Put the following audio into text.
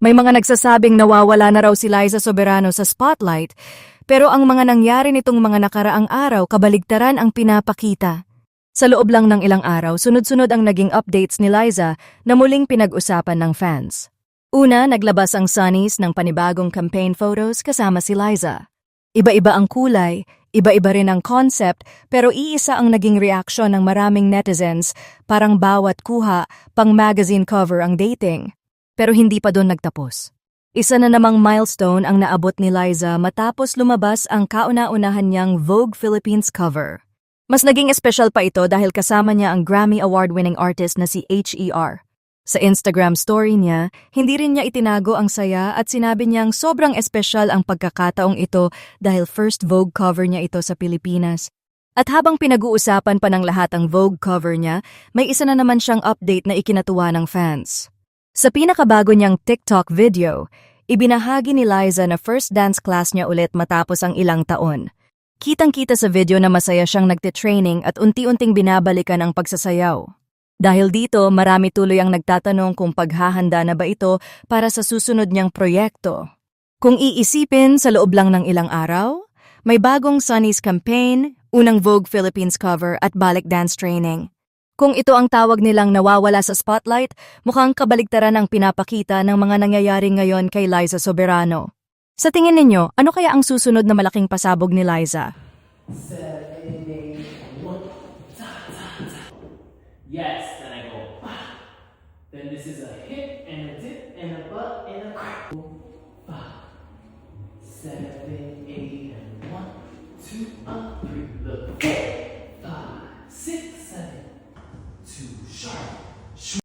May mga nagsasabing nawawala na raw si Liza Soberano sa spotlight, pero ang mga nangyari nitong mga nakaraang araw kabaligtaran ang pinapakita. Sa loob lang ng ilang araw, sunod-sunod ang naging updates ni Liza na muling pinag-usapan ng fans. Una, naglabas ang Sunnies ng panibagong campaign photos kasama si Liza. Iba-iba ang kulay, iba-iba rin ang concept, pero iisa ang naging reaksyon ng maraming netizens, parang bawat kuha, pang magazine cover ang dating. Pero hindi pa doon nagtapos. Isa na namang milestone ang naabot ni Liza matapos lumabas ang kauna-unahan niyang Vogue Philippines cover. Mas naging espesyal pa ito dahil kasama niya ang Grammy Award-winning artist na si H.E.R. Sa Instagram story niya, hindi rin niya itinago ang saya at sinabi niyang sobrang espesyal ang pagkakataong ito dahil first Vogue cover niya ito sa Pilipinas. At habang pinag-uusapan pa ng lahat ang Vogue cover niya, may isa na naman siyang update na ikinatuwa ng fans. Sa pinakabago niyang TikTok video, ibinahagi ni Liza na first dance class niya ulit matapos ang ilang taon. Kitang-kita sa video na masaya siyang nagte-training at unti-unting binabalikan ang pagsasayaw. Dahil dito, marami tuloy ang nagtatanong kung paghahanda na ba ito para sa susunod niyang proyekto. Kung iisipin sa loob lang ng ilang araw, may bagong Sunnies campaign, unang Vogue Philippines cover at balik dance training. Kung ito ang tawag nilang nawawala sa spotlight, mukhang kabaligtaran ang pinapakita ng mga nangyayari ngayon kay Liza Soberano. Sa tingin ninyo, ano kaya ang susunod na malaking pasabog ni Liza? 7, 8, 1, ta, ta, ta. Yes, then I go, pa. Then this is a hip and a dip and a butt and a crack. 5, 7, 8, and 1, 2, 3, look.